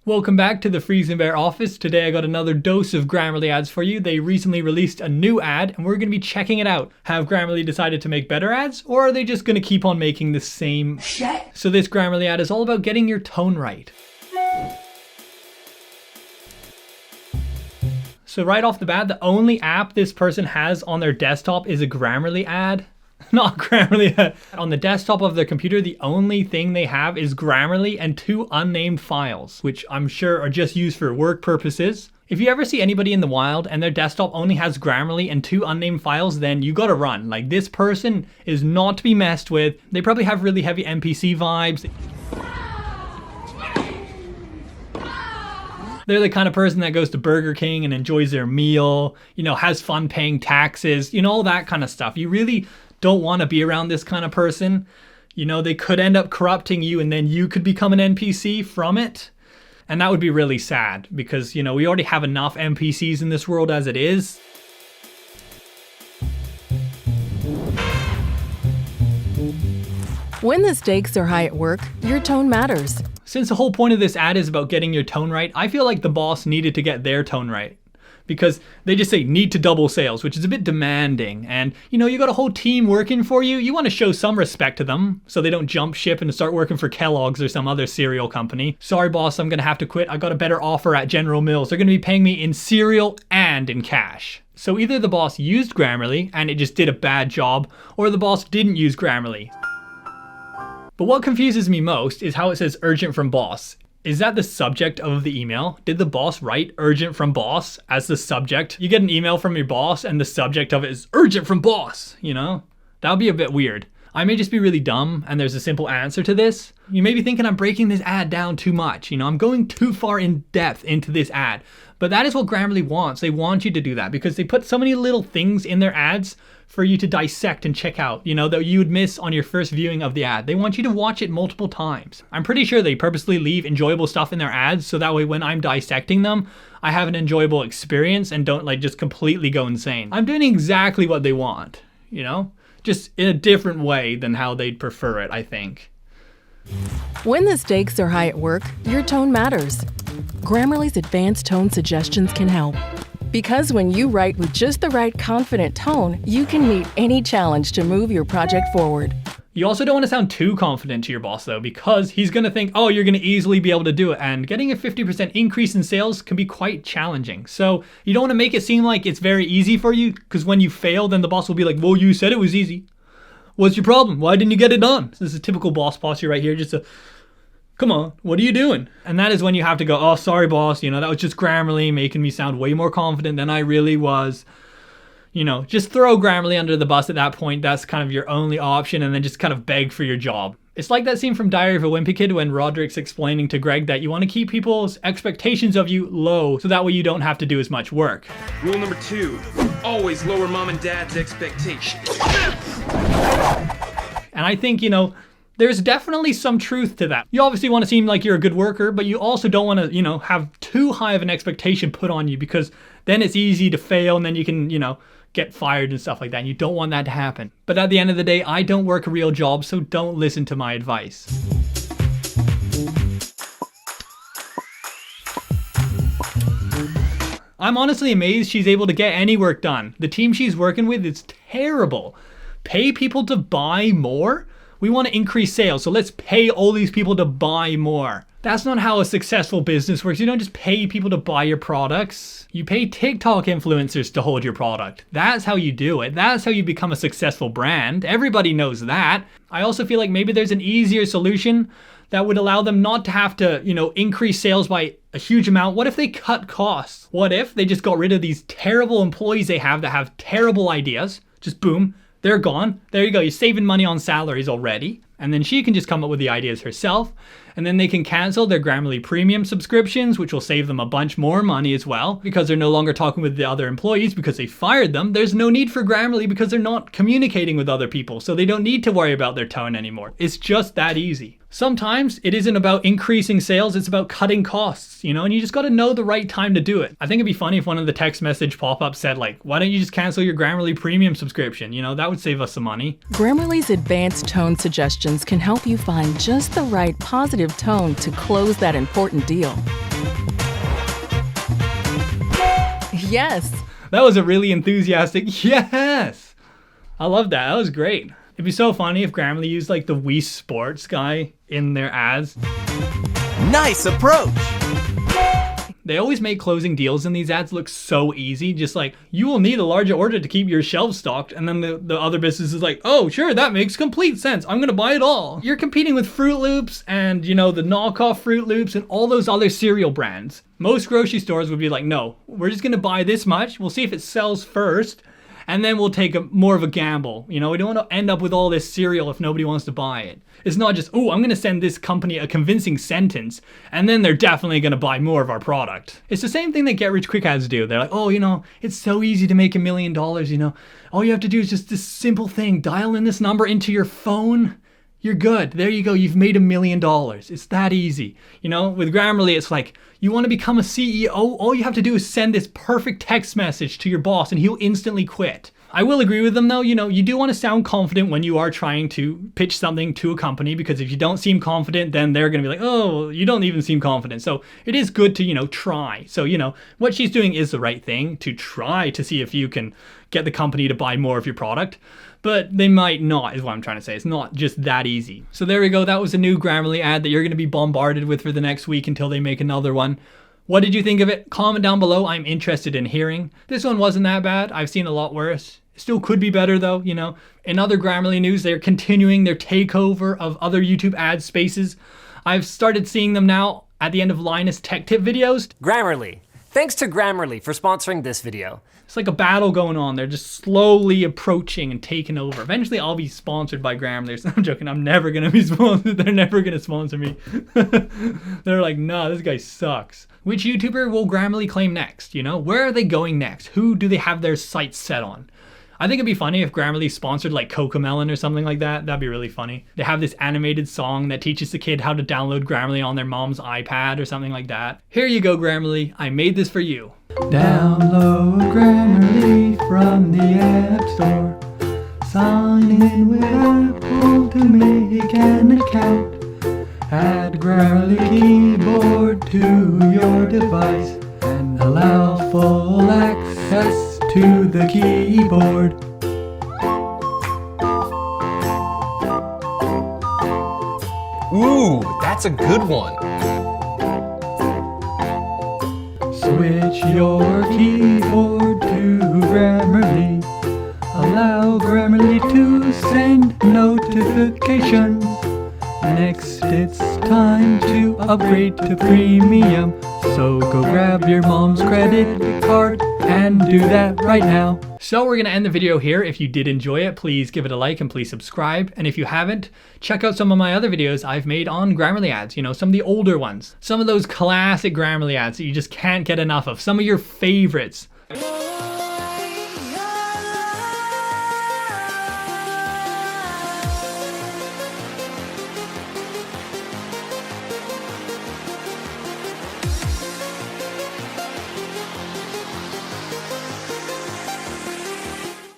Welcome back to the Freezing Bear office. Today I got another dose of Grammarly ads for you. They recently released a new ad and we're going to be checking it out. Have Grammarly decided to make better ads, or are they just going to keep on making the same shit? So this Grammarly ad is all about getting your tone right. So right off the bat, the only app this person has on their desktop is a Grammarly ad. Not Grammarly. On the desktop of their computer, the only thing they have is Grammarly and 2 unnamed files, which I'm sure are just used for work purposes. If you ever see anybody in the wild and their desktop only has Grammarly and 2 unnamed files, then you gotta run. Like, this person is not to be messed with. They probably have really heavy NPC vibes. They're the kind of person that goes to Burger King and enjoys their meal, you know, has fun paying taxes, you know, all that kind of stuff. You really don't want to be around this kind of person. You know, they could end up corrupting you and then you could become an NPC from it. And that would be really sad because, you know, we already have enough NPCs in this world as it is. When the stakes are high at work, your tone matters. Since the whole point of this ad is about getting your tone right, I feel like the boss needed to get their tone right. Because they just say need to double sales, which is a bit demanding. And you know, you got a whole team working for you. You want to show some respect to them so they don't jump ship and start working for Kellogg's or some other cereal company. Sorry boss, I'm gonna have to quit. I got a better offer at General Mills. They're gonna be paying me in cereal and in cash. So either the boss used Grammarly and it just did a bad job, or the boss didn't use Grammarly. But what confuses me most is how it says urgent from boss. Is that the subject of the email? Did the boss write urgent from boss as the subject? You get an email from your boss and the subject of it is urgent from boss, you know? That would be a bit weird. I may just be really dumb and there's a simple answer to this. You may be thinking I'm breaking this ad down too much. You know, I'm going too far in depth into this ad. But that is what Grammarly wants. They want you to do that because they put so many little things in their ads for you to dissect and check out, you know, that you would miss on your first viewing of the ad. They want you to watch it multiple times. I'm pretty sure they purposely leave enjoyable stuff in their ads so that way when I'm dissecting them, I have an enjoyable experience and don't like just completely go insane. I'm doing exactly what they want, you know? Just in a different way than how they'd prefer it, I think. When the stakes are high at work, your tone matters. Grammarly's advanced tone suggestions can help. Because when you write with just the right confident tone, you can meet any challenge to move your project forward. You also don't want to sound too confident to your boss though, because he's going to think, oh, you're going to easily be able to do it. And getting a 50% increase in sales can be quite challenging. So you don't want to make it seem like it's very easy for you, because when you fail, then the boss will be like, well, you said it was easy. What's your problem? Why didn't you get it done? So this is typical boss posture right here. Just a, come on, what are you doing? And that is when you have to go, oh, sorry, boss. You know, that was just Grammarly making me sound way more confident than I really was. You know, just throw Grammarly under the bus at that point. That's kind of your only option, and then just kind of beg for your job. It's like that scene from Diary of a Wimpy Kid when Roderick's explaining to Greg that you want to keep people's expectations of you low so that way you don't have to do as much work. Rule number 2, always lower mom and dad's expectations. And I think, you know, there's definitely some truth to that. You obviously want to seem like you're a good worker, but you also don't want to, you know, have too high of an expectation put on you because then it's easy to fail and then you can, you know, get fired and stuff like that. And you don't want that to happen. But at the end of the day, I don't work a real job, so don't listen to my advice. I'm honestly amazed she's able to get any work done. The team she's working with is terrible. Pay people to buy more? We want to increase sales, so let's pay all these people to buy more. That's not how a successful business works. You don't just pay people to buy your products. You pay TikTok influencers to hold your product. That's how you do it. That's how you become a successful brand. Everybody knows that. I also feel like maybe there's an easier solution that would allow them not to have to, you know, increase sales by a huge amount. What if they cut costs? What if they just got rid of these terrible employees they have that have terrible ideas? Just boom, they're gone. There you go. You're saving money on salaries already. And then she can just come up with the ideas herself. And then they can cancel their Grammarly premium subscriptions, which will save them a bunch more money as well, because they're no longer talking with the other employees because they fired them. There's no need for Grammarly because they're not communicating with other people. So they don't need to worry about their tone anymore. It's just that easy. Sometimes it isn't about increasing sales, it's about cutting costs, you know, and you just got to know the right time to do it. I think it'd be funny if one of the text message pop-ups said like, why don't you just cancel your Grammarly premium subscription? You know, that would save us some money. Grammarly's advanced tone suggestions can help you find just the right positive tone to close that important deal. yes. That was a really enthusiastic yes. I love that. That was great. It'd be so funny if Grammarly used like the Wii Sports guy in their ads. Nice approach. They always make closing deals in these ads look so easy. Just like, you will need a larger order to keep your shelves stocked. And then the other business is like, oh, sure, that makes complete sense. I'm going to buy it all. You're competing with Fruit Loops and, you know, the knockoff Fruit Loops and all those other cereal brands. Most grocery stores would be like, no, we're just going to buy this much. We'll see if it sells first. And then we'll take more of a gamble. You know, we don't want to end up with all this cereal if nobody wants to buy it. It's not just, oh, I'm going to send this company a convincing sentence, and then they're definitely going to buy more of our product. It's the same thing that Get Rich Quick ads do. They're like, oh, you know, it's so easy to make $1 million, you know. All you have to do is just this simple thing. Dial in this number into your phone. You're good. There you go. You've made $1 million. It's that easy. You know, with Grammarly, it's like, you want to become a CEO? All you have to do is send this perfect text message to your boss and he'll instantly quit. I will agree with them though, you know, you do want to sound confident when you are trying to pitch something to a company, because if you don't seem confident, then they're going to be like, oh, you don't even seem confident. So it is good to, you know, try. So, you know, what she's doing is the right thing, to try to see if you can get the company to buy more of your product. But they might not, is what I'm trying to say. It's not just that easy. So there we go. That was a new Grammarly ad that you're going to be bombarded with for the next week until they make another one. What did you think of it? Comment down below. I'm interested in hearing. This one wasn't that bad. I've seen a lot worse. Still could be better though, you know. In other Grammarly news, they're continuing their takeover of other YouTube ad spaces. I've started seeing them now at the end of Linus Tech Tip videos. Grammarly. Thanks to Grammarly for sponsoring this video. It's like a battle going on. They're just slowly approaching and taking over. Eventually, I'll be sponsored by Grammarly. I'm joking. I'm never going to be sponsored. They're never going to sponsor me. They're like, nah, this guy sucks. Which YouTuber will Grammarly claim next? You know, where are they going next? Who do they have their sights set on? I think it'd be funny if Grammarly sponsored like Cocomelon or something like that. That'd be really funny. They have this animated song that teaches the kid how to download Grammarly on their mom's iPad or something like that. Here you go, Grammarly. I made this for you. Download Grammarly from the App Store. Sign in with Apple to make an account. Add Grammarly keyboard to your device and allow full access to the keyboard. Ooh, that's a good one. Switch your keyboard to Grammarly. Allow Grammarly to send notifications. Next, it's time to upgrade to premium. So go grab your mom's credit card and do that right now. So we're going to end the video here. If you did enjoy it, please give it a like and please subscribe. And if you haven't, check out some of my other videos I've made on Grammarly ads. You know, some of the older ones. Some of those classic Grammarly ads that you just can't get enough of. Some of your favorites.